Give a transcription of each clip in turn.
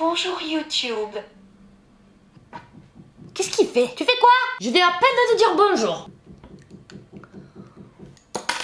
Bonjour YouTube. Qu'est-ce qu'il fait? Tu fais quoi? Je viens à peine de te dire bonjour.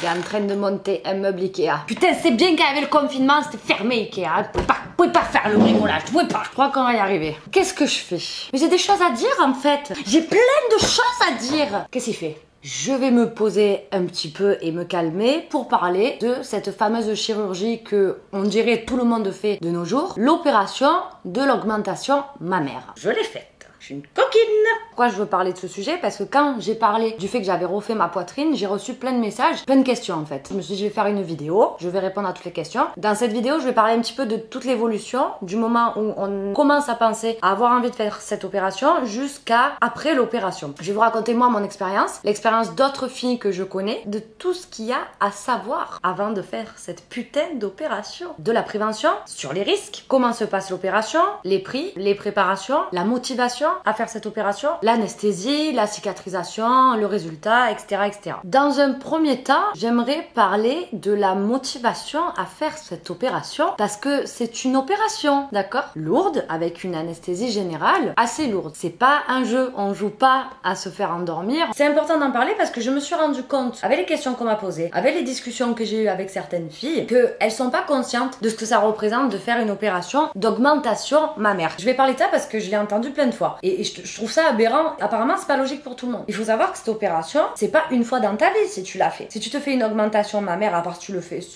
Il est en train de monter un meuble Ikea. Putain, c'est bien qu'il y avait le confinement, c'était fermé Ikea. Vous pouvez pas faire le bricolage, vous pouvez pas. Je crois qu'on va y arriver. Qu'est-ce que je fais? Mais j'ai des choses à dire en fait. J'ai plein de choses à dire. Qu'est-ce qu'il fait? Je vais me poser un petit peu et me calmer pour parler de cette fameuse chirurgie que on dirait tout le monde fait de nos jours, l'opération de l'augmentation mammaire. Je l'ai faite. Je suis une coquine. Pourquoi je veux parler de ce sujet? Parce que quand j'ai parlé du fait que j'avais refait ma poitrine, j'ai reçu plein de messages, plein de questions en fait. Je me suis dit je vais faire une vidéo, je vais répondre à toutes les questions. Dans cette vidéo, je vais parler un petit peu de toute l'évolution, du moment où on commence à penser à avoir envie de faire cette opération jusqu'à après l'opération. Je vais vous raconter moi mon expérience, l'expérience d'autres filles que je connais, de tout ce qu'il y a à savoir avant de faire cette putain d'opération. De la prévention, sur les risques, comment se passe l'opération, les prix, les préparations, la motivation à faire cette opération, l'anesthésie, la cicatrisation, le résultat, etc., etc. Dans un premier temps, j'aimerais parler de la motivation à faire cette opération parce que c'est une opération, d'accord? Lourde, avec une anesthésie générale assez lourde. C'est pas un jeu, on joue pas à se faire endormir. C'est important d'en parler parce que je me suis rendu compte, avec les questions qu'on m'a posées, avec les discussions que j'ai eues avec certaines filles, qu'elles sont pas conscientes de ce que ça représente de faire une opération d'augmentation mammaire. Je vais parler de ça parce que je l'ai entendu plein de fois. Et je trouve ça aberrant. Apparemment, c'est pas logique pour tout le monde. Il faut savoir que cette opération, c'est pas une fois dans ta vie si tu l'as fait. Si tu te fais une augmentation mammaire, à part si tu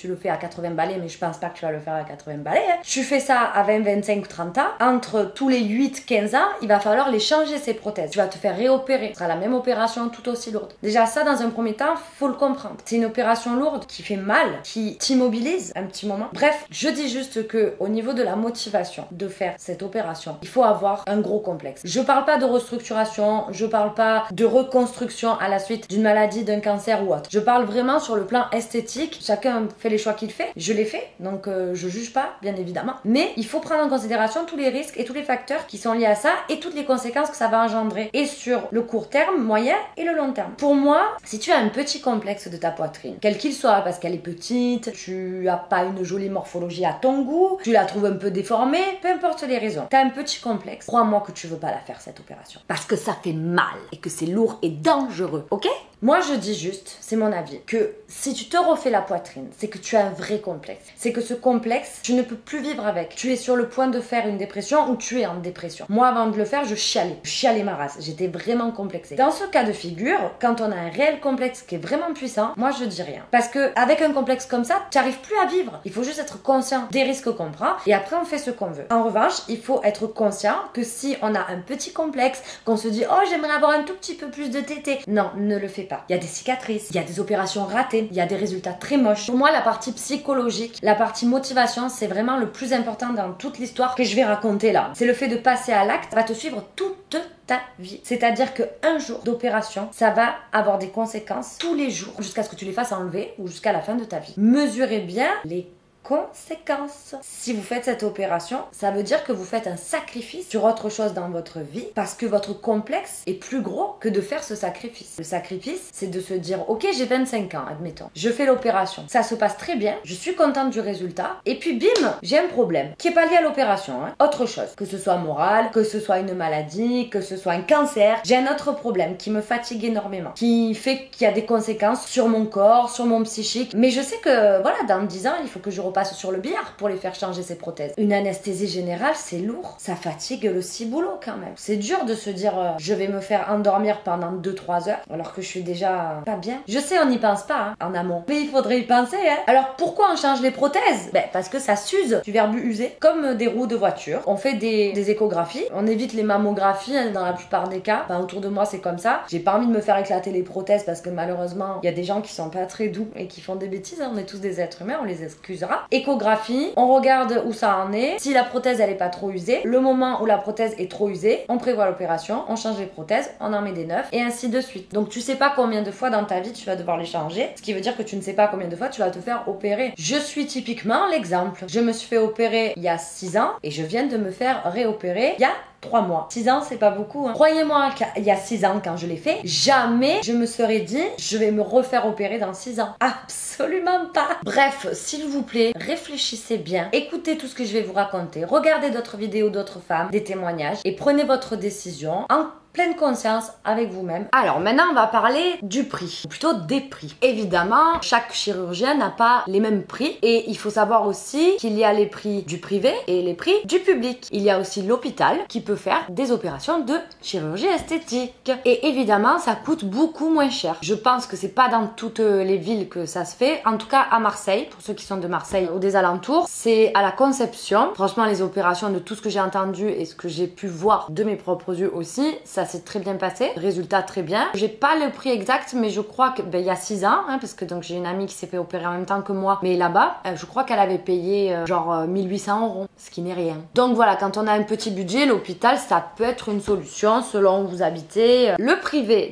le fais à 80 balais, mais je pense pas que tu vas le faire à 80 balais, hein. Tu fais ça à 20, 25 ou 30 ans, entre tous les 8, 15 ans, il va falloir les changer ces prothèses. Tu vas te faire réopérer. Ce sera la même opération tout aussi lourde. Déjà, ça, dans un premier temps, faut le comprendre. C'est une opération lourde qui fait mal, qui t'immobilise un petit moment. Bref, je dis juste que au niveau de la motivation de faire cette opération, il faut avoir un gros complexe. Je parle pas de restructuration, je parle pas de reconstruction à la suite d'une maladie, d'un cancer ou autre. Je parle vraiment sur le plan esthétique. Chacun fait les choix qu'il fait. Je l'ai fait, donc je juge pas, bien évidemment. Mais il faut prendre en considération tous les risques et tous les facteurs qui sont liés à ça et toutes les conséquences que ça va engendrer. Et sur le court terme, moyen et le long terme. Pour moi, si tu as un petit complexe de ta poitrine, quel qu'il soit, parce qu'elle est petite, tu as pas une jolie morphologie à ton goût, tu la trouves un peu déformée, peu importe les raisons. Tu as un petit complexe, crois-moi que tu veux pas la faire cette opération. Parce que ça fait mal et que c'est lourd et dangereux, ok? Moi je dis juste, c'est mon avis, que si tu te refais la poitrine, c'est que tu as un vrai complexe. C'est que ce complexe, tu ne peux plus vivre avec. Tu es sur le point de faire une dépression ou tu es en dépression. Moi avant de le faire, je chialais ma race. J'étais vraiment complexée. Dans ce cas de figure, quand on a un réel complexe qui est vraiment puissant, moi je dis rien. Parce que avec un complexe comme ça, tu n'arrives plus à vivre. Il faut juste être conscient des risques qu'on prend et après on fait ce qu'on veut. En revanche, il faut être conscient que si on a un petit complexe, qu'on se dit oh j'aimerais avoir un tout petit peu plus de tétés, non, ne le fais pas. Il y a des cicatrices, il y a des opérations ratées, il y a des résultats très moches. Pour moi, la partie psychologique, la partie motivation, c'est vraiment le plus important dans toute l'histoire que je vais raconter là. C'est le fait de passer à l'acte, ça va te suivre toute ta vie. C'est-à-dire qu'un jour d'opération, ça va avoir des conséquences tous les jours jusqu'à ce que tu les fasses enlever ou jusqu'à la fin de ta vie. Mesurez bien les conséquences. Si vous faites cette opération, ça veut dire que vous faites un sacrifice sur autre chose dans votre vie parce que votre complexe est plus gros que de faire ce sacrifice. Le sacrifice, c'est de se dire ok, j'ai 25 ans, admettons. Je fais l'opération. Ça se passe très bien. Je suis contente du résultat. Et puis bim, j'ai un problème qui est pas lié à l'opération. Autre chose. Que ce soit moral, que ce soit une maladie, que ce soit un cancer. J'ai un autre problème qui me fatigue énormément. Qui fait qu'il y a des conséquences sur mon corps, sur mon psychique. Mais je sais que voilà, dans 10 ans, il faut que je repasse sur le billard pour les faire changer ces prothèses. Une anesthésie générale, c'est lourd. Ça fatigue le ciboulot quand même. C'est dur de se dire je vais me faire endormir pendant 2-3 heures alors que je suis déjà pas bien. Je sais, on n'y pense pas en amont. Mais il faudrait y penser. Alors pourquoi on change les prothèses? Parce que ça s'use du verbe user comme des roues de voiture. On fait des échographies. On évite les mammographies dans la plupart des cas. Enfin, autour de moi, c'est comme ça. J'ai pas envie de me faire éclater les prothèses parce que malheureusement, il y a des gens qui sont pas très doux et qui font des bêtises. On est tous des êtres humains, on les excusera. Échographie, on regarde où ça en est. Si la prothèse elle est pas trop usée, le moment où la prothèse est trop usée, on prévoit l'opération, on change les prothèses, on en met des neuves et ainsi de suite. Donc tu sais pas combien de fois dans ta vie tu vas devoir les changer, ce qui veut dire que tu ne sais pas combien de fois tu vas te faire opérer. Je suis typiquement l'exemple. Je me suis fait opérer il y a 6 ans et je viens de me faire réopérer il y a 3 mois. 6 ans, c'est pas beaucoup. Croyez-moi qu'il y a 6 ans, quand je l'ai fait, jamais je me serais dit je vais me refaire opérer dans 6 ans. Absolument pas. Bref, s'il vous plaît, suivez, réfléchissez bien, écoutez tout ce que je vais vous raconter, regardez d'autres vidéos d'autres femmes, des témoignages et prenez votre décision en pleine conscience avec vous-même. Alors maintenant on va parler du prix, ou plutôt des prix. Évidemment, chaque chirurgien n'a pas les mêmes prix et il faut savoir aussi qu'il y a les prix du privé et les prix du public. Il y a aussi l'hôpital qui peut faire des opérations de chirurgie esthétique et évidemment ça coûte beaucoup moins cher. Je pense que c'est pas dans toutes les villes que ça se fait, en tout cas à Marseille, pour ceux qui sont de Marseille ou des alentours, c'est à la Conception. Franchement les opérations, de tout ce que j'ai entendu et ce que j'ai pu voir de mes propres yeux aussi, ça s'est très bien passé, résultat très bien. J'ai pas le prix exact mais je crois que il y a 6 ans, parce que donc j'ai une amie qui s'est fait opérer en même temps que moi, mais là-bas je crois qu'elle avait payé genre 1800 €, ce qui n'est rien. Donc voilà, quand on a un petit budget, l'hôpital ça peut être une solution selon où vous habitez. Le privé,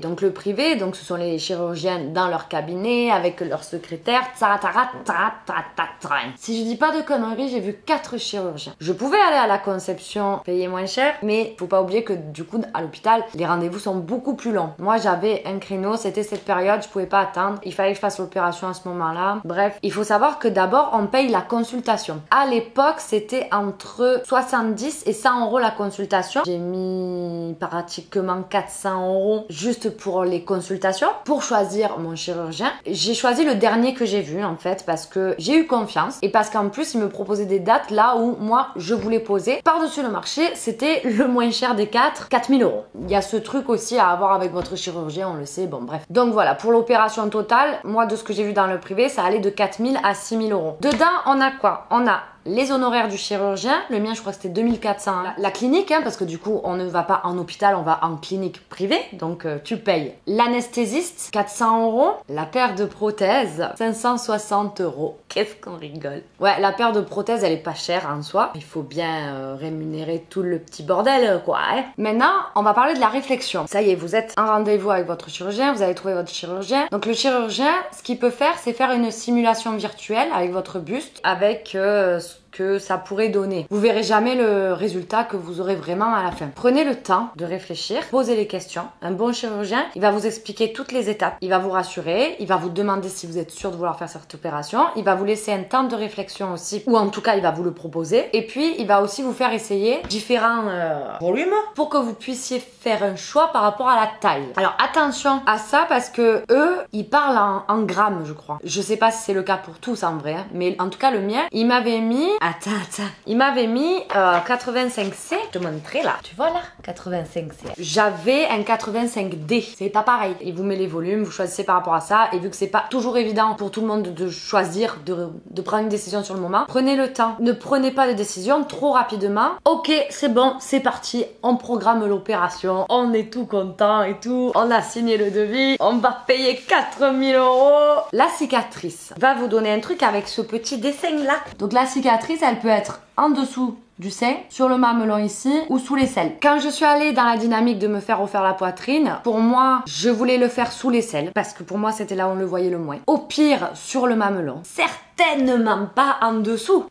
donc ce sont les chirurgiens dans leur cabinet avec leur secrétaire. Si je dis pas de conneries, j'ai vu 4 chirurgiens. Je pouvais aller à la Conception payer moins cher, mais faut pas oublier que du coup à l'hôpital les rendez-vous sont beaucoup plus longs. Moi j'avais un créneau, c'était cette période, je pouvais pas attendre, il fallait que je fasse l'opération à ce moment-là. Bref, il faut savoir que d'abord on paye la consultation. À l'époque c'était entre 70 et 100 € la consultation. J'ai mis pratiquement 400 € juste pour les consultations. Pour choisir mon chirurgien, j'ai choisi le dernier que j'ai vu en fait parce que j'ai eu confiance et parce qu'en plus il me proposait des dates là où moi je voulais poser. Par-dessus le marché, c'était le moins cher des 4000 €. Il y a ce truc aussi à avoir avec votre chirurgien, on le sait, bon bref. Donc voilà, pour l'opération totale, moi de ce que j'ai vu dans le privé, ça allait de 4000 à 6000 €. Dedans, on a quoi? On a les honoraires du chirurgien, le mien je crois que c'était 2400. La clinique, parce que du coup on ne va pas en hôpital, on va en clinique privée, donc tu payes. L'anesthésiste, 400 €. La paire de prothèses, 560 €. Qu'est-ce qu'on rigole. Ouais, la paire de prothèses elle est pas chère en soi, il faut bien rémunérer tout le petit bordel quoi. Maintenant, on va parler de la réflexion. Ça y est, vous êtes en rendez-vous avec votre chirurgien, vous avez trouvé votre chirurgien. Donc le chirurgien, ce qu'il peut faire, c'est faire une simulation virtuelle avec votre buste, avec ce que ça pourrait donner. Vous verrez jamais le résultat que vous aurez vraiment à la fin. Prenez le temps de réfléchir, posez les questions. Un bon chirurgien, il va vous expliquer toutes les étapes. Il va vous rassurer, il va vous demander si vous êtes sûr de vouloir faire cette opération. Il va vous laisser un temps de réflexion aussi, ou en tout cas il va vous le proposer. Et puis il va aussi vous faire essayer différents volumes pour que vous puissiez faire un choix par rapport à la taille. Alors attention à ça parce que eux, ils parlent en grammes je crois. Je sais pas si c'est le cas pour tous en vrai, mais en tout cas le mien, il m'avait mis... Attends. Il m'avait mis 85C. Je te montrerai là. Tu vois là 85C. J'avais un 85D. C'est pas pareil. Il vous met les volumes, vous choisissez par rapport à ça. Et vu que c'est pas toujours évident pour tout le monde de choisir, de prendre une décision sur le moment, prenez le temps. Ne prenez pas de décision trop rapidement. Ok, c'est bon, c'est parti. On programme l'opération. On est tout content et tout. On a signé le devis. On va payer 4000 €. La cicatrice va vous donner un truc avec ce petit dessin là. Donc la cicatrice, elle peut être en dessous du sein, sur le mamelon ici ou sous l'aisselle. Quand je suis allée dans la dynamique de me faire refaire la poitrine, pour moi, je voulais le faire sous l'aisselle parce que pour moi, c'était là où on le voyait le moins. Au pire, sur le mamelon. Certainement pas en dessous.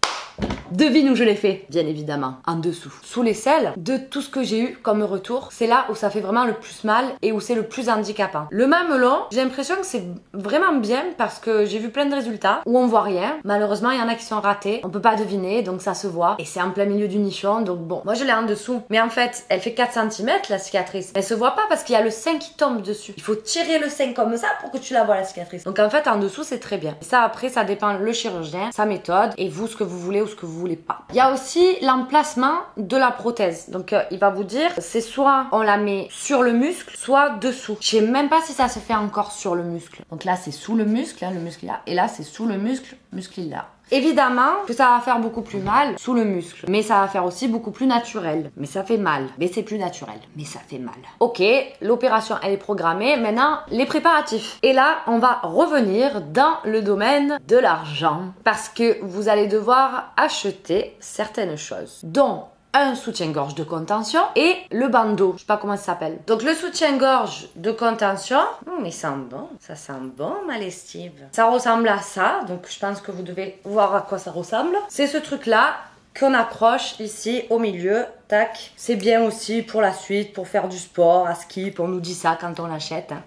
Devine où je l'ai fait, bien évidemment, en dessous. Sous l'aisselle, de tout ce que j'ai eu comme retour, c'est là où ça fait vraiment le plus mal et où c'est le plus handicapant. Le mamelon, j'ai l'impression que c'est vraiment bien parce que j'ai vu plein de résultats où on voit rien. Malheureusement, il y en a qui sont ratés, on peut pas deviner, donc ça se voit. Et c'est en plein milieu du nichon, donc bon. Moi, je l'ai en dessous. Mais en fait, elle fait 4 cm la cicatrice. Elle se voit pas parce qu'il y a le sein qui tombe dessus. Il faut tirer le sein comme ça pour que tu la vois la cicatrice. Donc en fait, en dessous, c'est très bien. Et ça, après, ça dépend le chirurgien, sa méthode et vous, ce que vous voulez ou ce que vous voulez pas. Il y a aussi l'emplacement de la prothèse. Donc il va vous dire, c'est soit on la met sur le muscle, soit dessous. Je sais même pas si ça se fait encore sur le muscle. Donc là c'est sous le muscle, hein, le muscle là, et là c'est sous le muscle là. Évidemment que ça va faire beaucoup plus mal sous le muscle, mais ça va faire aussi beaucoup plus naturel. Mais ça fait mal, mais c'est plus naturel, mais ça fait mal. Ok, l'opération elle est programmée, maintenant les préparatifs. Et là, on va revenir dans le domaine de l'argent, parce que vous allez devoir acheter certaines choses, dont un soutien-gorge de contention et le bandeau, je sais pas comment ça s'appelle. Donc le soutien-gorge de contention, il sent bon, ça sent bon ma lessive. Ça ressemble à ça, donc je pense que vous devez voir à quoi ça ressemble. C'est ce truc-là qu'on accroche ici au milieu, tac. C'est bien aussi pour la suite, pour faire du sport, à skip, on nous dit ça quand on l'achète. Hein.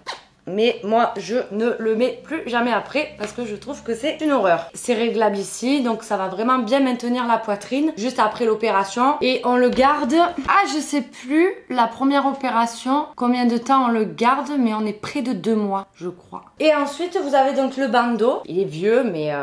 Mais moi, je ne le mets plus jamais après parce que je trouve que c'est une horreur. C'est réglable ici, donc ça va vraiment bien maintenir la poitrine juste après l'opération. Et on le garde, je sais plus, la première opération, combien de temps on le garde, mais on est près de 2 mois, je crois. Et ensuite, vous avez donc le bandeau. Il est vieux, mais...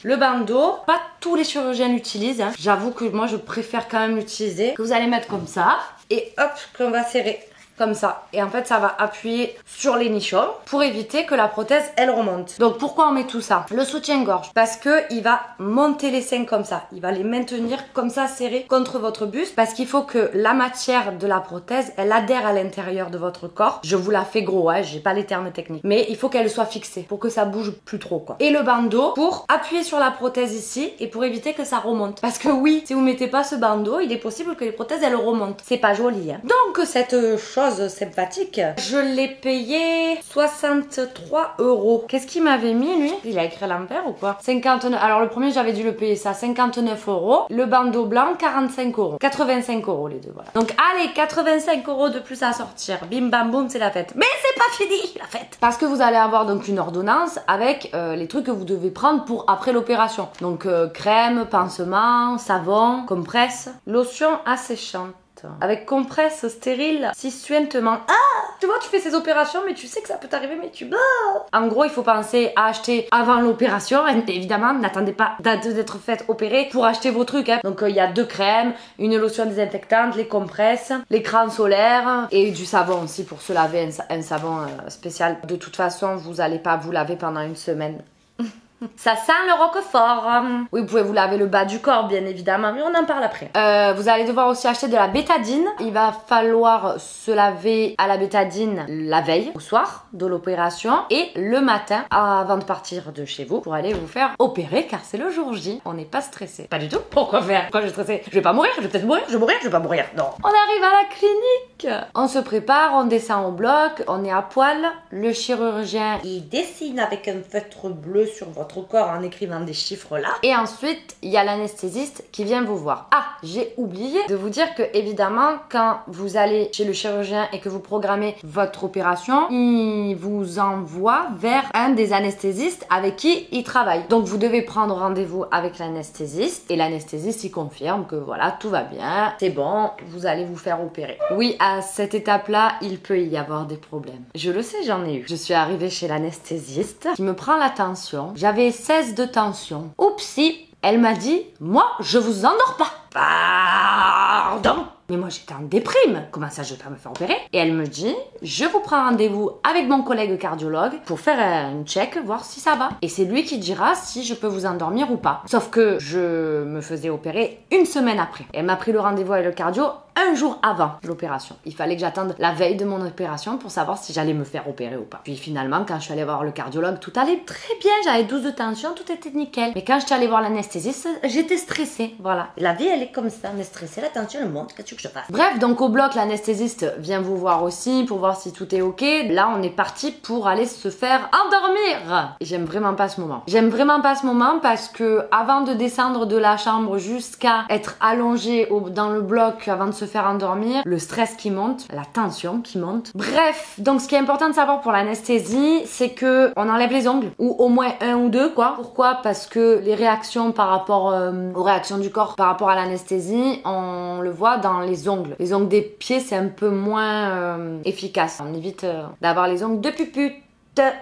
Le bandeau, pas tous les chirurgiens l'utilisent. Hein. J'avoue que moi, je préfère quand même l'utiliser. Que vous allez mettre comme ça. Et hop, qu'on va serrer. Comme ça. Et en fait, ça va appuyer sur les nichons pour éviter que la prothèse, elle remonte. Donc, pourquoi on met tout ça? Le soutien-gorge. Parce que il va monter les seins comme ça. Il va les maintenir comme ça, serrés contre votre buste. Parce qu'il faut que la matière de la prothèse, elle adhère à l'intérieur de votre corps. Je vous la fais gros, hein. J'ai pas les termes techniques. Mais il faut qu'elle soit fixée pour que ça bouge plus trop, quoi. Et le bandeau pour appuyer sur la prothèse ici et pour éviter que ça remonte. Parce que oui, si vous mettez pas ce bandeau, il est possible que les prothèses, elles remontent. C'est pas joli, hein. Donc, cette chose sympathique. Je l'ai payé 63 €. Qu'est-ce qu'il m'avait mis lui? Il a écrit à l'envers ou quoi? 59. Alors le premier j'avais dû le payer ça 59 €. Le bandeau blanc 45 €. 85 € les deux, voilà. Donc allez, 85 € de plus à sortir. Bim bam boum, c'est la fête. Mais c'est pas fini la fête. Parce que vous allez avoir donc une ordonnance avec les trucs que vous devez prendre pour après l'opération. Donc crème, pansement, savon, compresse, lotion asséchante. Avec compresse stérile, si suintement. Tu vois, tu fais ces opérations, mais tu sais que ça peut t'arriver, mais tu... En gros, il faut penser à acheter avant l'opération. Évidemment, n'attendez pas d'être fait opérer pour acheter vos trucs. Hein. Donc, il y a 2 crèmes, une lotion désinfectante, les compresses, l'écran solaire et du savon aussi pour se laver, un savon spécial. De toute façon, vous n'allez pas vous laver pendant une semaine. Ça sent le roquefort. Oui, vous pouvez vous laver le bas du corps, bien évidemment, mais on en parle après. Vous allez devoir aussi acheter de la bétadine. Il va falloir se laver à la bétadine la veille, au soir de l'opération, et le matin, avant de partir de chez vous, pour aller vous faire opérer, car c'est le jour J. On n'est pas stressé. Pas du tout. Pourquoi faire? Pourquoi je vais stresser? Je vais pas mourir, je vais peut-être mourir, je vais mourir, je vais pas mourir. Non. On arrive à la clinique. On se prépare, on descend au bloc, on est à poil. Le chirurgien, il dessine avec un feutre bleu sur votre corps en écrivant des chiffres là. Et ensuite, il y a l'anesthésiste qui vient vous voir. J'ai oublié de vous dire que évidemment, quand vous allez chez le chirurgien et que vous programmez votre opération, il vous envoie vers un des anesthésistes avec qui il travaille. Donc vous devez prendre rendez-vous avec l'anesthésiste et l'anesthésiste il confirme que voilà, tout va bien, c'est bon, vous allez vous faire opérer. Oui, à cette étape-là, il peut y avoir des problèmes. Je le sais, j'en ai eu. Je suis arrivée chez l'anesthésiste qui me prend la tension. J'avais 16 de tension. Oupsie, elle m'a dit, moi, je vous endors pas. Pardon? Mais moi j'étais en déprime. Comment ça je vais pas me faire opérer? Et elle me dit, je vous prends rendez-vous avec mon collègue cardiologue pour faire un check, voir si ça va. Et c'est lui qui dira si je peux vous endormir ou pas. Sauf que je me faisais opérer une semaine après. Elle m'a pris le rendez-vous avec le cardio un jour avant l'opération. Il fallait que j'attende la veille de mon opération pour savoir si j'allais me faire opérer ou pas. Puis finalement, quand je suis allée voir le cardiologue, tout allait très bien. J'avais 12 de tension, tout était nickel. Mais quand je suis allée voir l'anesthésiste, j'étais stressée. Voilà. La vie, elle est comme ça. On est stressé, la tension, elle monte. Qu'est-ce que je fasse? Bref, donc au bloc, l'anesthésiste vient vous voir aussi pour voir si tout est ok. Là, on est parti pour aller se faire endormir. Et j'aime vraiment pas ce moment. J'aime vraiment pas ce moment parce que avant de descendre de la chambre jusqu'à être allongé dans le bloc avant de se faire endormir, le stress qui monte, la tension qui monte. Bref, donc ce qui est important de savoir pour l'anesthésie, c'est que on enlève les ongles ou au moins 1 ou 2 quoi. Pourquoi? Parce que les réactions par rapport aux réactions du corps par rapport à l'anesthésie, on le voit dans les ongles. Les ongles des pieds, c'est un peu moins efficace. On évite d'avoir les ongles de pupute.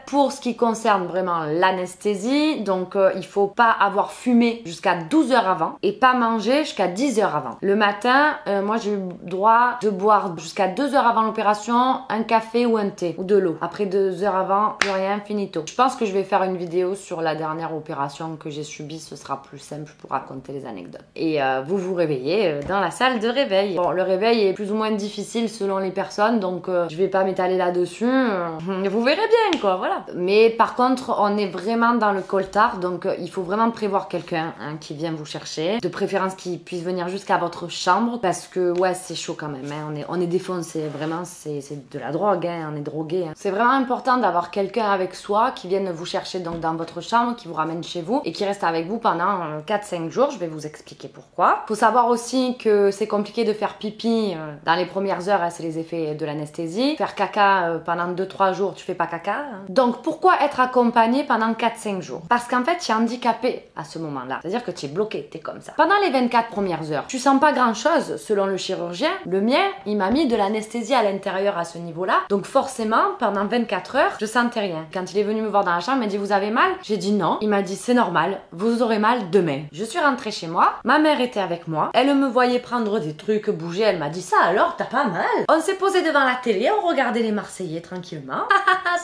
Pour ce qui concerne vraiment l'anesthésie, donc il faut pas avoir fumé jusqu'à 12 heures avant et pas manger jusqu'à 10 heures avant. Le matin, moi j'ai eu le droit de boire jusqu'à 2 heures avant l'opération un café ou un thé ou de l'eau. Après 2 heures avant, plus rien, finito. Je pense que je vais faire une vidéo sur la dernière opération que j'ai subie, ce sera plus simple pour raconter les anecdotes. Et vous vous réveillez dans la salle de réveil. Bon, le réveil est plus ou moins difficile selon les personnes, donc je vais pas m'étaler là-dessus. Vous verrez bien quoi, voilà. Mais par contre, on est vraiment dans le coltard, donc il faut vraiment prévoir quelqu'un qui vient vous chercher. De préférence qui puisse venir jusqu'à votre chambre, parce que ouais, c'est chaud quand même, hein. On est défoncé, vraiment, c'est de la drogue, hein. On est drogué. Hein. C'est vraiment important d'avoir quelqu'un avec soi qui vienne vous chercher donc dans votre chambre, qui vous ramène chez vous et qui reste avec vous pendant 4-5 jours. Je vais vous expliquer pourquoi. Faut savoir aussi que c'est compliqué de faire pipi dans les premières heures, hein, c'est les effets de l'anesthésie. Faire caca pendant 2-3 jours, tu fais pas caca. Hein. Donc pourquoi être accompagné pendant 4-5 jours? Parce qu'en fait, tu es handicapé à ce moment-là. C'est-à-dire que tu es bloqué, tu es comme ça. Pendant les 24 premières heures, tu sens pas grand-chose selon le chirurgien. Le mien, il m'a mis de l'anesthésie à l'intérieur à ce niveau-là. Donc forcément, pendant 24 heures, je sentais rien. Quand il est venu me voir dans la chambre, il m'a dit vous avez mal? J'ai dit non. Il m'a dit c'est normal, vous aurez mal demain. Je suis rentrée chez moi, ma mère était avec moi, elle me voyait prendre des trucs, bouger, elle m'a dit ça alors, t'as pas mal? On s'est posé devant la télé, on regardait les Marseillais tranquillement.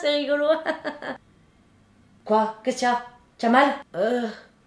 C'est rigolo. Quoi? Qu'est-ce qu'il y a? Tu as mal?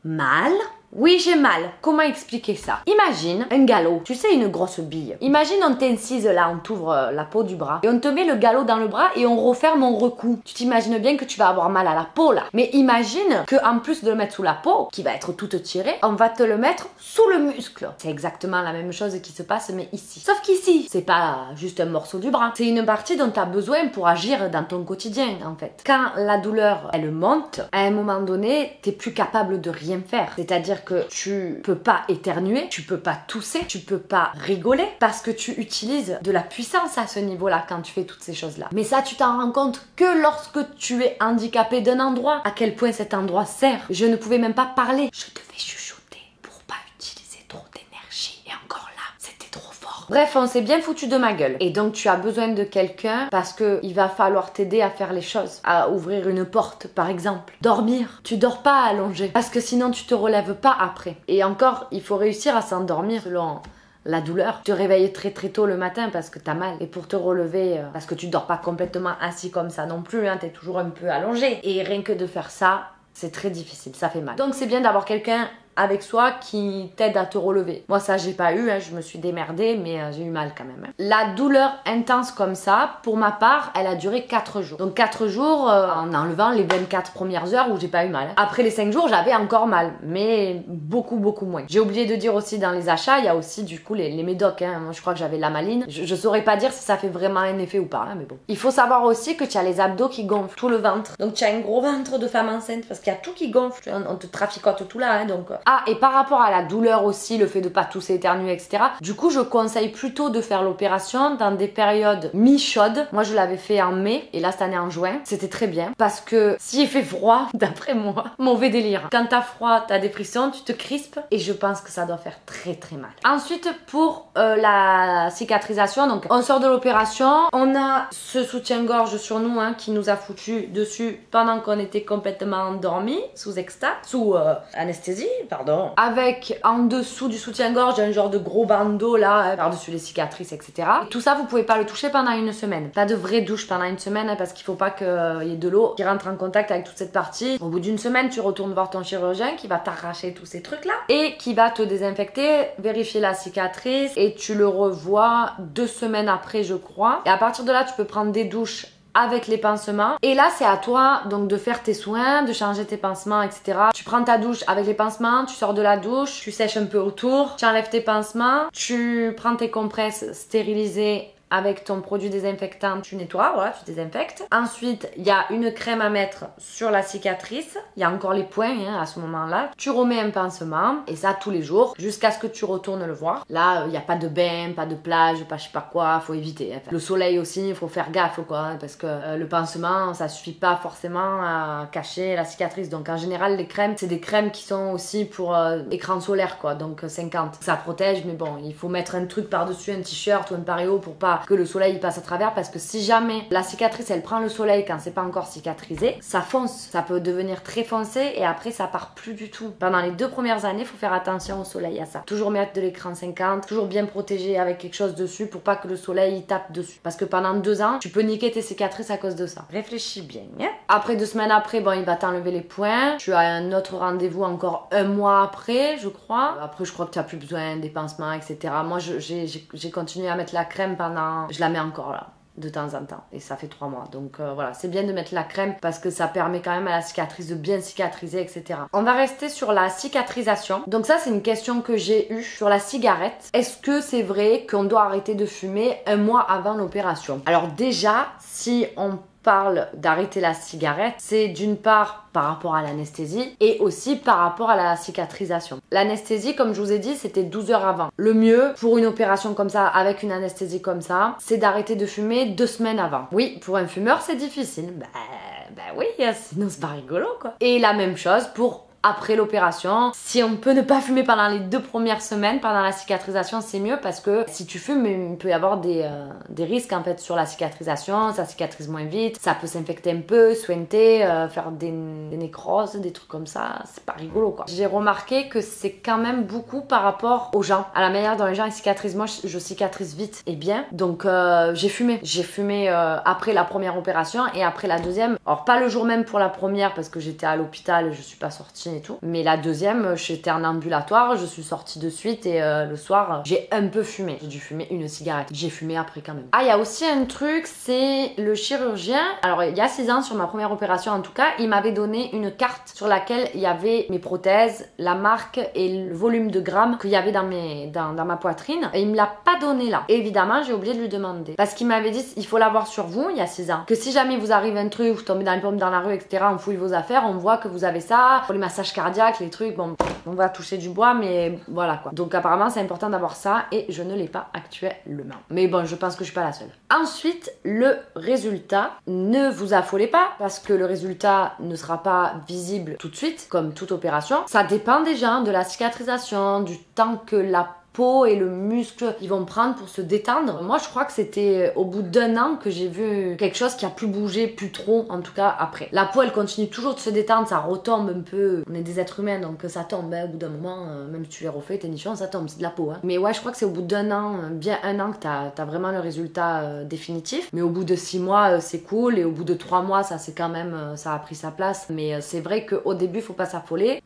Mal? Oui, j'ai mal. Comment expliquer ça? Imagine un galop, tu sais, une grosse bille. Imagine on t'incise là, on t'ouvre la peau du bras et on te met le galop dans le bras et on referme, on recoue. Tu t'imagines bien que tu vas avoir mal à la peau là. Mais imagine que en plus de le mettre sous la peau, qui va être toute tirée, on va te le mettre sous le muscle. C'est exactement la même chose qui se passe mais ici. Sauf qu'ici, c'est pas juste un morceau du bras. C'est une partie dont tu as besoin pour agir dans ton quotidien en fait. Quand la douleur, elle monte, à un moment donné, t'es plus capable de rien faire. C'est-à-dire que tu peux pas éternuer, tu peux pas tousser, tu peux pas rigoler parce que tu utilises de la puissance à ce niveau-là quand tu fais toutes ces choses-là. Mais ça, tu t'en rends compte que lorsque tu es handicapé d'un endroit, à quel point cet endroit sert. Je ne pouvais même pas parler. Je devais chuchoter pour pas utiliser trop d'énergie. Et encore là, c'était trop fort. Bref, on s'est bien foutu de ma gueule. Et donc, tu as besoin de quelqu'un parce que il va falloir t'aider à faire les choses. À ouvrir une porte, par exemple. Dormir. Tu dors pas allongé. Parce que sinon, tu te relèves pas après. Et encore, il faut réussir à s'endormir selon la douleur. Te réveiller très très tôt le matin parce que t'as mal. Et pour te relever, parce que tu dors pas complètement assis comme ça non plus, hein, t'es toujours un peu allongé. Et rien que de faire ça, c'est très difficile, ça fait mal. Donc c'est bien d'avoir quelqu'un avec soi qui t'aide à te relever. Moi ça j'ai pas eu, hein, je me suis démerdée mais j'ai eu mal quand même. Hein. La douleur intense comme ça, pour ma part, elle a duré 4 jours. Donc 4 jours en enlevant les 24 premières heures où j'ai pas eu mal. Hein. Après les 5 jours j'avais encore mal, mais beaucoup moins. J'ai oublié de dire aussi dans les achats, il y a aussi du coup les médocs. Hein. Moi je crois que j'avais l'amaline. Je saurais pas dire si ça fait vraiment un effet ou pas, hein, mais bon. Il faut savoir aussi que tu as les abdos qui gonflent, tout le ventre. Donc tu as un gros ventre de femme enceinte parce qu'il y a tout qui gonfle. On te traficote tout là, hein, donc... Ah, et par rapport à la douleur aussi, le fait de pas tousser, éternuer, etc. Du coup, je conseille plutôt de faire l'opération dans des périodes mi-chaudes. Moi, je l'avais fait en mai et là, cette année en juin. C'était très bien parce que s'il fait froid, d'après moi, mauvais délire. Quand t'as froid, t'as des frissons, tu te crispes et je pense que ça doit faire très mal. Ensuite, pour la cicatrisation, donc on sort de l'opération, on a ce soutien-gorge sur nous hein, qui nous a foutu dessus pendant qu'on était complètement endormis, sous anesthésie, pardon. Avec en dessous du soutien-gorge un genre de gros bandeau là, par-dessus les cicatrices, etc. Et tout ça, vous pouvez pas le toucher pendant une semaine. Pas de vraie douche pendant une semaine hein, parce qu'il faut pas qu'il y ait de l'eau qui rentre en contact avec toute cette partie. Au bout d'une semaine, tu retournes voir ton chirurgien qui va t'arracher tous ces trucs là et qui va te désinfecter, vérifier la cicatrice et tu le revois 2 semaines après, je crois. Et à partir de là, tu peux prendre des douches avec les pansements. Et là, c'est à toi donc de faire tes soins, de changer tes pansements, etc. Tu prends ta douche avec les pansements, tu sors de la douche, tu sèches un peu autour, tu enlèves tes pansements, tu prends tes compresses stérilisées avec ton produit désinfectant, tu nettoies, voilà, tu désinfectes. Ensuite, il y a une crème à mettre sur la cicatrice. Il y a encore les points hein, à ce moment-là. Tu remets un pansement et ça tous les jours jusqu'à ce que tu retournes le voir. Là, il n'y a pas de bain, pas de plage, pas je sais pas quoi, faut éviter. Enfin, le soleil aussi, il faut faire gaffe quoi, parce que le pansement, ça suffit pas forcément à cacher la cicatrice. Donc en général, les crèmes, c'est des crèmes qui sont aussi pour écran solaire quoi, donc 50. Ça protège, mais bon, il faut mettre un truc par-dessus, un t-shirt ou un pareo pour pas que le soleil passe à travers parce que si jamais la cicatrice elle prend le soleil quand c'est pas encore cicatrisé, ça fonce, ça peut devenir très foncé et après ça part plus du tout. Pendant les 2 premières années, il faut faire attention au soleil à ça. Toujours mettre de l'écran 50, toujours bien protégé avec quelque chose dessus pour pas que le soleil il tape dessus. Parce que pendant 2 ans, tu peux niquer tes cicatrices à cause de ça. Réfléchis bien. Hein. Après 2 semaines après, bon il va t'enlever les points. Tu as un autre rendez-vous encore 1 mois après, je crois. Après je crois que tu as plus besoin des pansements, etc. Moi j'ai continué à mettre la crème pendant... Je la mets encore là. de temps en temps et ça fait 3 mois, donc voilà, c'est bien de mettre la crème parce que ça permet quand même à la cicatrice de bien cicatriser, etc. On va rester sur la cicatrisation. Donc ça, c'est une question que j'ai eue sur la cigarette. Est-ce que c'est vrai qu'on doit arrêter de fumer un mois avant l'opération? Alors déjà, si on parle d'arrêter la cigarette, c'est d'une part par rapport à l'anesthésie et aussi par rapport à la cicatrisation. L'anesthésie, comme je vous ai dit, c'était 12 heures avant. Le mieux pour une opération comme ça, avec une anesthésie comme ça, c'est d'arrêter de fumer 2 semaines avant. Oui, pour un fumeur, c'est difficile. Bah oui, sinon c'est pas rigolo quoi. Et la même chose pour après l'opération. Si on peut ne pas fumer pendant les 2 premières semaines, pendant la cicatrisation, c'est mieux parce que si tu fumes, il peut y avoir des risques en fait sur la cicatrisation, ça cicatrise moins vite, ça peut s'infecter un peu, sointer, faire des nécroses, des trucs comme ça, c'est pas rigolo quoi. J'ai remarqué que c'est quand même beaucoup par rapport aux gens, à la manière dont les gens ils cicatrisent. Moi je cicatrise vite et bien, donc j'ai fumé après la première opération et après la deuxième. Alors pas le jour même pour la première parce que j'étais à l'hôpital, je suis pas sortie et tout. Mais la deuxième, j'étais en ambulatoire, je suis sortie de suite et le soir, j'ai un peu fumé. J'ai dû fumer une cigarette. J'ai fumé après quand même. Ah, il y a aussi un truc, c'est le chirurgien. Alors, il y a 6 ans, sur ma première opération en tout cas, il m'avait donné une carte sur laquelle il y avait mes prothèses, la marque et le volume de grammes qu'il y avait dans ma poitrine. Et il me l'a pas donné là. Et évidemment, j'ai oublié de lui demander. Parce qu'il m'avait dit, il faut l'avoir sur vous, il y a 6 ans. Que si jamais vous arrive un truc, vous tombez dans les pommes dans la rue, etc., on fouille vos affaires, on voit que vous avez ça. Pour les massages cardiaque, les trucs, bon, on va toucher du bois, mais voilà quoi. Donc apparemment c'est important d'avoir ça et je ne l'ai pas actuellement. Mais bon, je pense que je suis pas la seule. Ensuite, le résultat, ne vous affolez pas parce que le résultat ne sera pas visible tout de suite, comme toute opération. Ça dépend des gens, de la cicatrisation, du temps que la peau et le muscle ils vont prendre pour se détendre. Moi je crois que c'était au bout d'1 an que j'ai vu quelque chose qui a plus bougé, plus trop en tout cas après. La peau elle continue toujours de se détendre, ça retombe un peu. On est des êtres humains donc ça tombe au bout d'un moment, même si tu les refais tes nichons ça tombe, c'est de la peau. Mais ouais je crois que c'est au bout d'1 an, bien 1 an que t'as vraiment le résultat définitif. Mais au bout de 6 mois c'est cool et au bout de 3 mois ça c'est quand même, ça a pris sa place. Mais c'est vrai qu'au début faut pas s'affoler.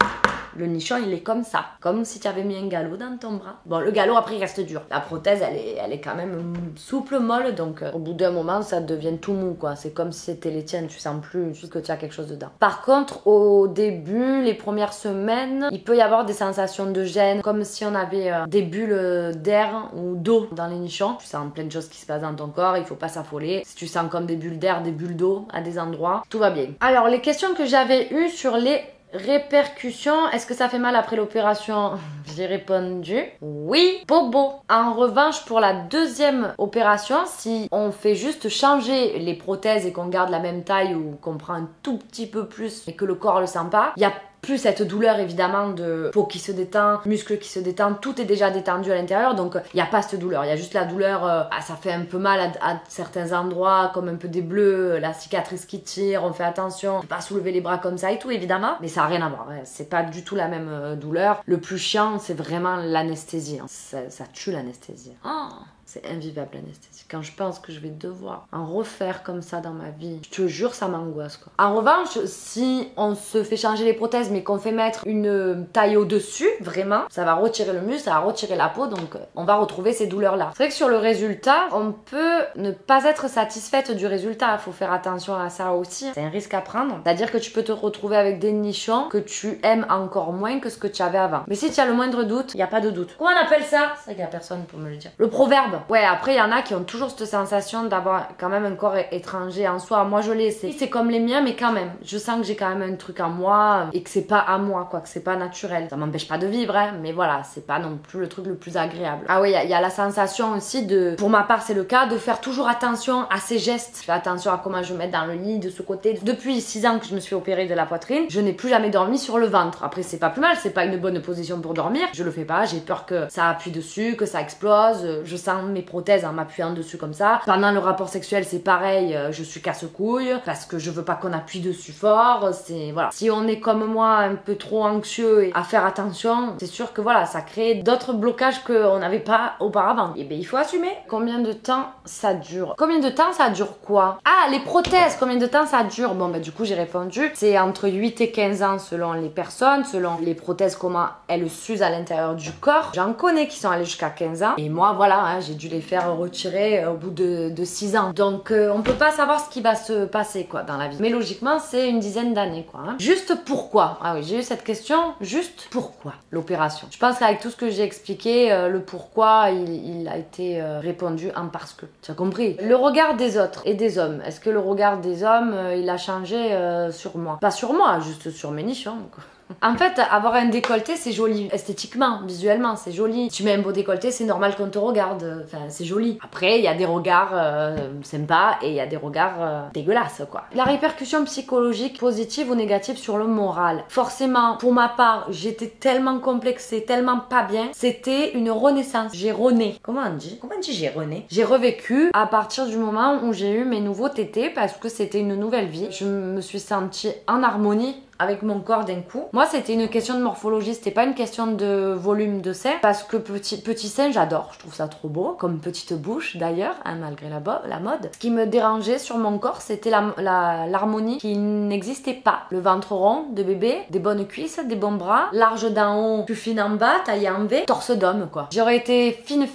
Le nichon il est comme ça, comme si tu avais mis un galop dans ton bras. Bon le galop après il reste dur. La prothèse elle est quand même souple, molle, donc au bout d'un moment ça devient tout mou quoi. C'est comme si c'était les tiennes, tu sens plus juste que tu as quelque chose dedans. Par contre au début, les premières semaines, il peut y avoir des sensations de gêne, comme si on avait des bulles d'air ou d'eau dans les nichons. Tu sens plein de choses qui se passent dans ton corps, il faut pas s'affoler. Si tu sens comme des bulles d'air, des bulles d'eau à des endroits, tout va bien. Alors les questions que j'avais eues sur les répercussions, est-ce que ça fait mal après l'opération? J'ai répondu oui, bobo. En revanche, pour la deuxième opération, si on fait juste changer les prothèses et qu'on garde la même taille ou qu'on prend un tout petit peu plus et que le corps le sent pas, il y a plus cette douleur évidemment de peau qui se détend, muscle qui se détend, tout est déjà détendu à l'intérieur donc il n'y a pas cette douleur, il y a juste la douleur, ça fait un peu mal à certains endroits comme un peu des bleus, la cicatrice qui tire, on fait attention, pas soulever les bras comme ça et tout évidemment, mais ça n'a rien à voir, c'est pas du tout la même douleur. Le plus chiant c'est vraiment l'anesthésie, ça tue l'anesthésie. Oh, c'est invivable l'anesthésie. Quand je pense que je vais devoir en refaire comme ça dans ma vie, je te jure ça m'angoisse quoi. En revanche, si on se fait changer les prothèses mais qu'on fait mettre une taille au-dessus, vraiment, ça va retirer le muscle, ça va retirer la peau, donc on va retrouver ces douleurs-là. C'est vrai que sur le résultat, on peut ne pas être satisfaite du résultat, il faut faire attention à ça aussi. C'est un risque à prendre, c'est-à-dire que tu peux te retrouver avec des nichons que tu aimes encore moins que ce que tu avais avant. Mais si tu as le moindre doute, il n'y a pas de doute. Comment on appelle ça? C'est vrai qu'il n'y a personne pour me le dire. Le proverbe. Ouais, après il y en a qui ont toujours cette sensation d'avoir quand même un corps étranger en soi. Moi je l'ai, c'est comme les miens, mais quand même, je sens que j'ai quand même un truc en moi et que c'est pas à moi quoi, que c'est pas naturel. Ça m'empêche pas de vivre hein, mais voilà, c'est pas non plus le truc le plus agréable. Ah oui, il y a la sensation aussi de, pour ma part c'est le cas, de faire toujours attention à ces gestes. Je fais attention à comment je me mets dans le lit de ce côté. Depuis 6 ans que je me suis opérée de la poitrine, je n'ai plus jamais dormi sur le ventre. Après c'est pas plus mal, c'est pas une bonne position pour dormir, je le fais pas, j'ai peur que ça appuie dessus, que ça explose, je sens mes prothèses en m'appuyant dessus comme ça. Pendant le rapport sexuel c'est pareil, je suis casse-couille parce que je veux pas qu'on appuie dessus fort, c'est voilà. Si on est comme moi moi un peu trop anxieux et à faire attention, c'est sûr que voilà, ça crée d'autres blocages qu'on n'avait pas auparavant. Et bien il faut assumer. Combien de temps ça dure? Combien de temps ça dure quoi? Ah, les prothèses, combien de temps ça dure? Bon bah du coup j'ai répondu, c'est entre 8 et 15 ans selon les personnes, selon les prothèses, comment elles s'usent à l'intérieur du corps. J'en connais qui sont allés jusqu'à 15 ans. Et moi voilà, hein, j'ai dû les faire retirer au bout de 6 ans. Donc on peut pas savoir ce qui va se passer quoi dans la vie. Mais logiquement c'est une dizaine d'années quoi. Hein. Juste pourquoi? Ah oui, j'ai eu cette question, juste pourquoi l'opération? Je pense qu'avec tout ce que j'ai expliqué, le pourquoi il a été répondu en parce que. Tu as compris? Le regard des autres et des hommes. Est-ce que le regard des hommes, il a changé sur moi? Pas sur moi, juste sur mes nichons quoi. En fait, avoir un décolleté, c'est joli. Esthétiquement, visuellement, c'est joli. Tu mets un beau décolleté, c'est normal qu'on te regarde. Enfin, c'est joli. Après, il y a des regards sympas et il y a des regards dégueulasses, quoi. La répercussion psychologique, positive ou négative sur le moral. Forcément, pour ma part, j'étais tellement complexée, tellement pas bien. C'était une renaissance. J'ai rené. Comment on dit? Comment on dit j'ai rené? J'ai revécu à partir du moment où j'ai eu mes nouveaux tétés parce que c'était une nouvelle vie. Je me suis sentie en harmonie avec mon corps d'un coup. Moi, c'était une question de morphologie, c'était pas une question de volume de sein, parce que petit sein, j'adore, je trouve ça trop beau, comme petite bouche d'ailleurs, hein, malgré la mode. Ce qui me dérangeait sur mon corps, c'était l'harmonie qui n'existait pas. Le ventre rond de bébé, des bonnes cuisses, des bons bras, large d'en haut, plus fine en bas, taillé en V, torse d'homme quoi. J'aurais été fine,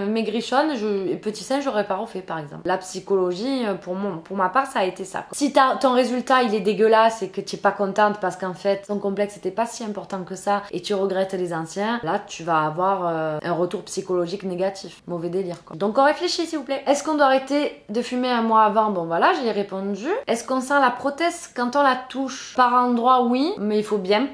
maigrichonne, petit sein, j'aurais pas refait par exemple. La psychologie, pour ma part, ça a été ça quoi. Si ton résultat il est dégueulasse et que tu es pas contente parce qu'en fait ton complexe n'était pas si important que ça et tu regrettes les anciens, là tu vas avoir un retour psychologique négatif. Mauvais délire quoi. Donc on réfléchit s'il vous plaît. Est-ce qu'on doit arrêter de fumer un mois avant? Bon voilà, j'y ai répondu. Est-ce qu'on sent la prothèse quand on la touche? Par endroit oui, mais il faut bien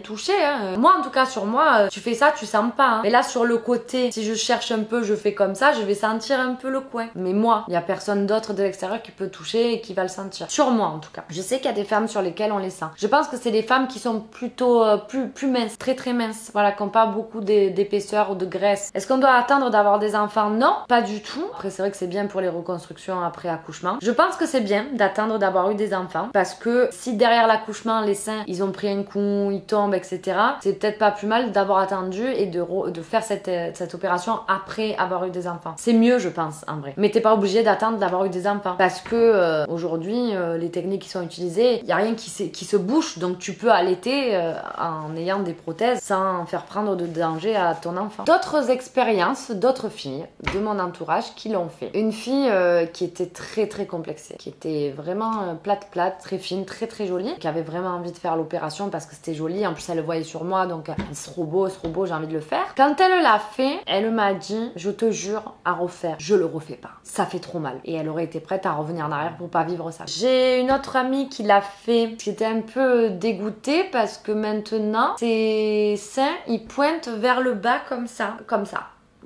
toucher. Hein. Moi en tout cas sur moi, tu fais ça, tu sens pas. Hein. Mais là sur le côté, si je cherche un peu, je fais comme ça, je vais sentir un peu le coin. Mais moi, il y a personne d'autre de l'extérieur qui peut toucher et qui va le sentir. Sur moi en tout cas. Je sais qu'il y a des femmes sur lesquelles on les sent. Je pense que c'est des femmes qui sont plutôt plus minces, très minces, voilà, qui n'ont pas beaucoup d'épaisseur ou de graisse. Est-ce qu'on doit attendre d'avoir des enfants? Non, pas du tout. Après c'est vrai que c'est bien pour les reconstructions après accouchement. Je pense que c'est bien d'attendre d'avoir eu des enfants parce que si derrière l'accouchement les seins ils ont pris un coup, ils tombent, etc. c'est peut-être pas plus mal d'avoir attendu et de faire cette opération après avoir eu des enfants. C'est mieux je pense en vrai. Mais t'es pas obligé d'attendre d'avoir eu des enfants parce que aujourd'hui les techniques qui sont utilisées, il y a rien qui se bouche. Donc tu peux allaiter en ayant des prothèses sans faire prendre de danger à ton enfant. D'autres expériences, d'autres filles de mon entourage qui l'ont fait. Une fille qui était très complexée, qui était vraiment plate, très fine, très jolie, qui avait vraiment envie de faire l'opération parce que c'était joli. En plus elle le voyait sur moi donc c'est trop beau, j'ai envie de le faire. Quand elle l'a fait, elle m'a dit je te jure à refaire, je le refais pas. Ça fait trop mal. Et elle aurait été prête à revenir en arrière pour pas vivre ça. J'ai une autre amie qui l'a fait, qui était un peu dégoûtée parce que maintenant ses seins ils pointent vers le bas comme ça.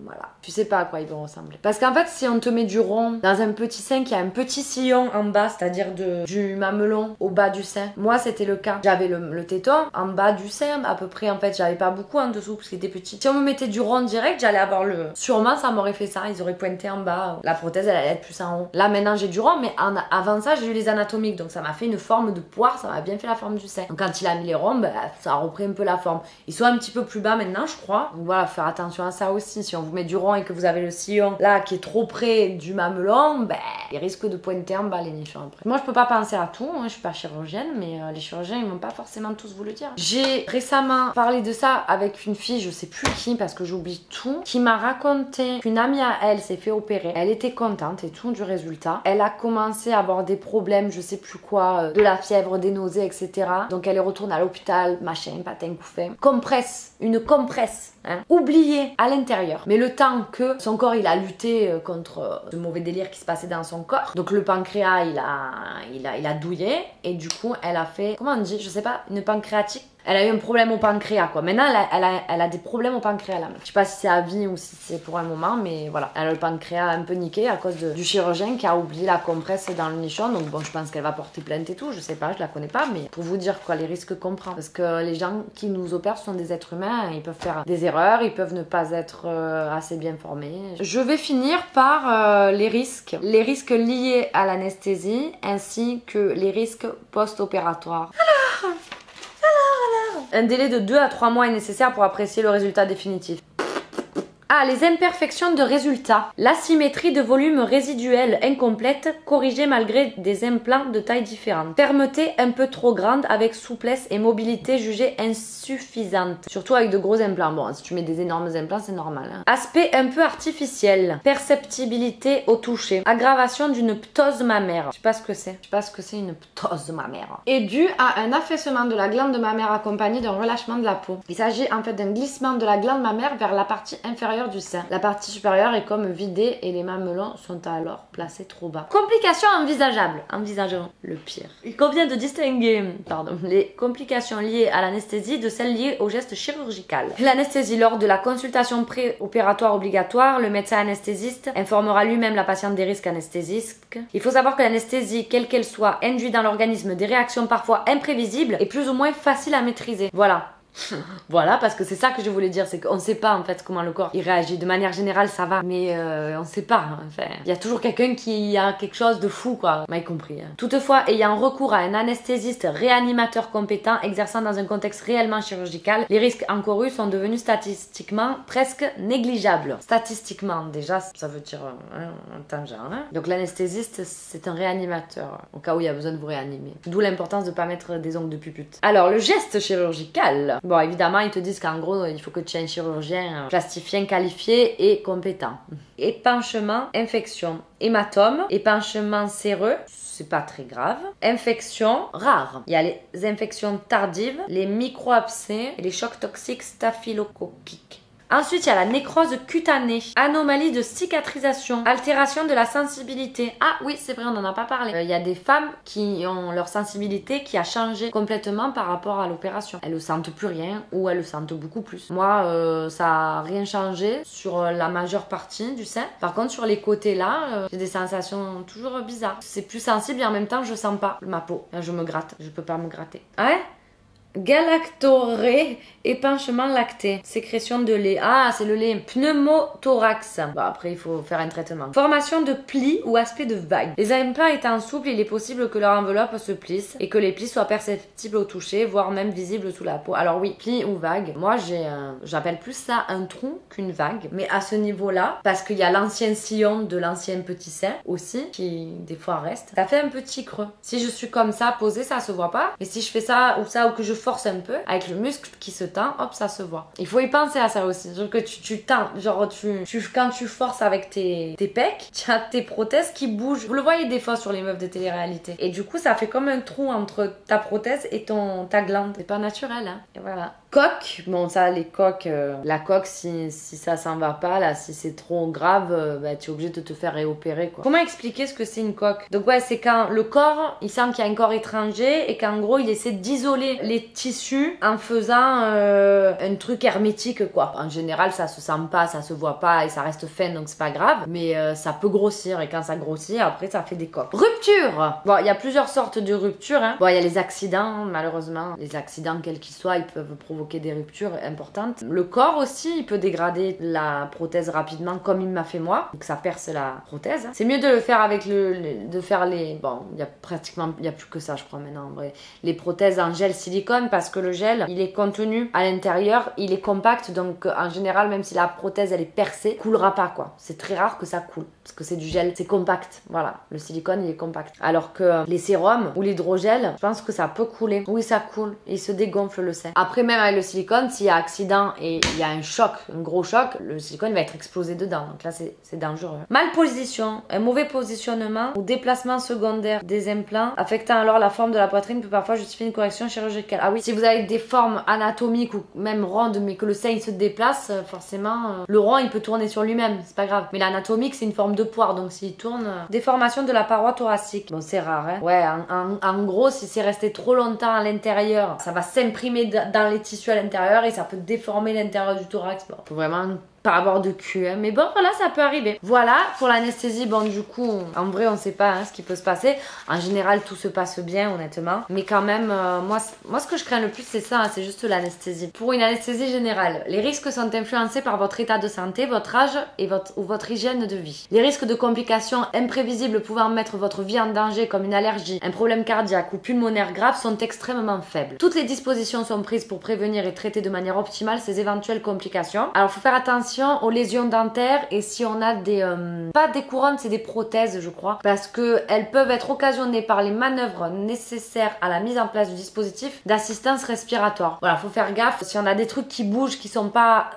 Voilà, tu sais pas à quoi ils vont ressembler. Parce qu'en fait, si on te met du rond dans un petit sein qui a un petit sillon en bas, c'est-à-dire du mamelon au bas du sein, moi c'était le cas. J'avais le téton en bas du sein, à peu près en fait, j'avais pas beaucoup en dessous parce qu'il était petit. Si on me mettait du rond direct, j'allais avoir sûrement ça m'aurait fait ça, ils auraient pointé en bas. La prothèse elle allait être plus en haut. Là maintenant j'ai du rond, mais avant ça j'ai eu les anatomiques, donc ça m'a fait une forme de poire, ça m'a bien fait la forme du sein. Donc quand il a mis les ronds, bah, ça a repris un peu la forme. Ils sont un petit peu plus bas maintenant je crois. Donc voilà, faire attention à ça aussi. Si on vous met du rond et que vous avez le sillon là qui est trop près du mamelon, ben il risque de pointer en bas les nichons après. Moi je peux pas penser à tout, hein, je suis pas chirurgienne, mais les chirurgiens ils vont pas forcément tous vous le dire. J'ai récemment parlé de ça avec une fille, je sais plus qui parce que j'oublie tout, qui m'a raconté qu'une amie à elle s'est fait opérer, elle était contente et tout du résultat, elle a commencé à avoir des problèmes, je sais plus quoi, de la fièvre, des nausées, etc. Donc elle est retournée à l'hôpital, machin, patin couffin, une compresse, hein, oubliée à l'intérieur. Mais le temps que son corps il a lutté contre ce mauvais délire qui se passait dans son corps, donc le pancréas il a douillé et du coup elle a fait, comment on dit, je sais pas, une pancréatite. Elle a eu un problème au pancréas quoi. Maintenant elle a des problèmes au pancréas là. Je sais pas si c'est à vie ou si c'est pour un moment, mais voilà. Elle a le pancréas un peu niqué à cause du chirurgien qui a oublié la compresse dans le nichon. Donc bon, je pense qu'elle va porter plainte et tout. Je sais pas, je la connais pas, mais pour vous dire quoi, les risques qu'on prend. Parce que les gens qui nous opèrent sont des êtres humains. Ils peuvent faire des erreurs, ils peuvent ne pas être assez bien formés. Je vais finir par les risques liés à l'anesthésie ainsi que les risques post-opératoires. Alors, Un délai de 2 à 3 mois est nécessaire pour apprécier le résultat définitif. Ah, les imperfections de résultat. L'asymétrie de volume résiduel incomplète, corrigée malgré des implants de taille différente. Fermeté un peu trop grande avec souplesse et mobilité jugée insuffisante. Surtout avec de gros implants. Bon, si tu mets des énormes implants, c'est normal. Hein. Aspect un peu artificiel. Perceptibilité au toucher. Aggravation d'une ptose mammaire. Je sais pas ce que c'est. Je sais pas ce que c'est une ptose mammaire. Et dû à un affaissement de la glande mammaire accompagné d'un relâchement de la peau. Il s'agit en fait d'un glissement de la glande mammaire vers la partie inférieure du sein. La partie supérieure est comme vidée et les mamelons sont alors placés trop bas. Complications envisageables. Envisageons le pire. Il convient de distinguer les complications liées à l'anesthésie de celles liées au geste chirurgical. L'anesthésie lors de la consultation pré-opératoire obligatoire, le médecin anesthésiste informera lui-même la patiente des risques anesthésisques. Il faut savoir que l'anesthésie, quelle qu'elle soit, induit dans l'organisme des réactions parfois imprévisibles et plus ou moins faciles à maîtriser. Voilà. Voilà, parce que c'est ça que je voulais dire, c'est qu'on sait pas en fait comment le corps il réagit. De manière générale, ça va, mais on sait pas. Enfin, il y a toujours quelqu'un qui a quelque chose de fou, quoi. M'a compris. Hein. Toutefois, ayant recours à un anesthésiste réanimateur compétent exerçant dans un contexte réellement chirurgical, les risques encourus sont devenus statistiquement presque négligeables. Statistiquement, déjà, ça veut dire un tangent. Hein. Donc l'anesthésiste, c'est un réanimateur, au cas où il y a besoin de vous réanimer. D'où l'importance de pas mettre des ongles de pupute. Alors, le geste chirurgical. Bon, évidemment, ils te disent qu'en gros, il faut que tu aies un chirurgien plasticien qualifié et compétent. Épanchement, infection, hématome, épanchement séreux, c'est pas très grave. Infection rare. Il y a les infections tardives, les micro-abcès et les chocs toxiques staphylococciques. Ensuite, il y a la nécrose cutanée, anomalie de cicatrisation, altération de la sensibilité. Ah oui, c'est vrai, on n'en a pas parlé. Il y a des femmes qui ont leur sensibilité qui a changé complètement par rapport à l'opération. Elles ne sentent plus rien ou elles le sentent beaucoup plus. Moi, ça n'a rien changé sur la majeure partie du sein. Par contre, sur les côtés là, j'ai des sensations toujours bizarres. C'est plus sensible et en même temps, je sens pas ma peau. Je me gratte, je peux pas me gratter. Ouais. Galactorrhée, épanchement lacté, sécrétion de lait. Ah, c'est le lait. Pneumothorax. Bon, après, il faut faire un traitement. Formation de plis ou aspect de vague. Les implants étant souples, il est possible que leur enveloppe se plisse et que les plis soient perceptibles au toucher, voire même visibles sous la peau. Alors oui, plis ou vague. Moi, j'appelle plus ça un trou qu'une vague. Mais à ce niveau-là, parce qu'il y a l'ancien sillon de l'ancien petit sein aussi, qui des fois reste, ça fait un petit creux. Si je suis comme ça, posée, ça se voit pas. Mais si je fais ça ou que je force un peu, avec le muscle qui se tend, hop, ça se voit. Il faut y penser à ça aussi. Genre que tu tends, genre quand tu forces avec tes pecs, tu as tes prothèses qui bougent. Vous le voyez des fois sur les meufs de télé-réalité. Et du coup, ça fait comme un trou entre ta prothèse et ta glande. C'est pas naturel, hein. Et voilà. Coque, bon ça les coques, la coque si ça s'en va pas là, si c'est trop grave, bah, tu es obligé de te faire réopérer quoi. Comment expliquer ce que c'est une coque? Donc ouais, c'est quand le corps, il sent qu'il y a un corps étranger et qu'en gros il essaie d'isoler les tissus en faisant un truc hermétique quoi. En général ça se sent pas, ça se voit pas et ça reste fin donc c'est pas grave, mais ça peut grossir et quand ça grossit après ça fait des coques. Rupture. Bon il y a plusieurs sortes de ruptures hein. Bon il y a les accidents malheureusement, les accidents quels qu'ils soient ils peuvent provoquer des ruptures importantes. Le corps aussi, il peut dégrader la prothèse rapidement comme il m'a fait moi. Donc ça perce la prothèse. C'est mieux de le faire avec de faire les... Bon, il y a plus que ça je crois maintenant en vrai. Les prothèses en gel silicone parce que le gel, il est contenu à l'intérieur, il est compact donc en général même si la prothèse elle est percée, coulera pas quoi. C'est très rare que ça coule parce que c'est du gel, c'est compact. Voilà, le silicone il est compact. Alors que les sérums ou l'hydrogel, je pense que ça peut couler. Oui, ça coule, il se dégonfle le sein. Après même avec le silicone, s'il y a accident et il y a un choc, un gros choc, le silicone va être explosé dedans. Donc là, c'est dangereux. Malposition, un mauvais positionnement ou déplacement secondaire des implants affectant alors la forme de la poitrine peut parfois justifier une correction chirurgicale. Ah oui, si vous avez des formes anatomiques ou même rondes mais que le sein il se déplace, forcément, le rond il peut tourner sur lui-même, c'est pas grave. Mais l'anatomique c'est une forme de poire, donc s'il tourne... Déformation de la paroi thoracique. Bon, c'est rare, hein. Ouais, en gros, si c'est resté trop longtemps à l'intérieur, ça va s'imprimer dans les tissus à l'intérieur et ça peut déformer l'intérieur du thorax. Bon, faut vraiment pas avoir de cul, hein. Mais bon, voilà, ça peut arriver. Voilà, pour l'anesthésie, bon, du coup, en vrai, on sait pas hein, ce qui peut se passer. En général, tout se passe bien, honnêtement. Mais quand même, moi, ce que je crains le plus, c'est ça, hein, c'est juste l'anesthésie. Pour une anesthésie générale, les risques sont influencés par votre état de santé, votre âge et votre hygiène de vie. Les risques de complications imprévisibles pouvant mettre votre vie en danger, comme une allergie, un problème cardiaque ou pulmonaire grave, sont extrêmement faibles. Toutes les dispositions sont prises pour prévenir et traiter de manière optimale ces éventuelles complications. Alors, il faut faire attention aux lésions dentaires et si on a des... pas des couronnes, c'est des prothèses, je crois, parce que elles peuvent être occasionnées par les manœuvres nécessaires à la mise en place du dispositif d'assistance respiratoire. Voilà, faut faire gaffe. Si on a des trucs qui bougent, qui sont pas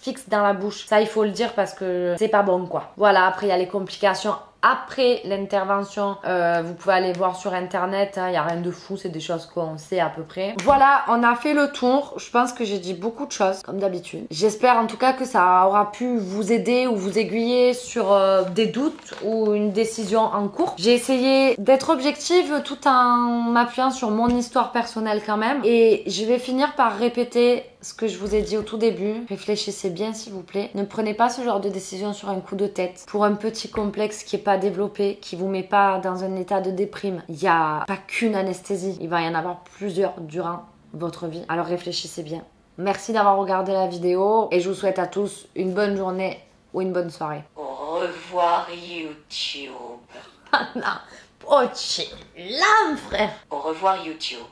fixes dans la bouche, ça il faut le dire parce que c'est pas bon quoi. Voilà, après il y a les complications après l'intervention, vous pouvez aller voir sur internet, il n'y a rien de fou, c'est des choses qu'on sait à peu près. Voilà, on a fait le tour. Je pense que j'ai dit beaucoup de choses, comme d'habitude. J'espère en tout cas que ça aura pu vous aider ou vous aiguiller sur des doutes ou une décision en cours. J'ai essayé d'être objective tout en m'appuyant sur mon histoire personnelle quand même. Et je vais finir par répéter ce que je vous ai dit au tout début. Réfléchissez bien s'il vous plaît. Ne prenez pas ce genre de décision sur un coup de tête pour un petit complexe qui est pas développé, qui vous met pas dans un état de déprime. Il n'y a pas qu'une anesthésie, il va y en avoir plusieurs durant votre vie. Alors réfléchissez bien. Merci d'avoir regardé la vidéo et je vous souhaite à tous une bonne journée ou une bonne soirée. Au revoir YouTube. Ah non, oh, l'âme frère. Au revoir YouTube.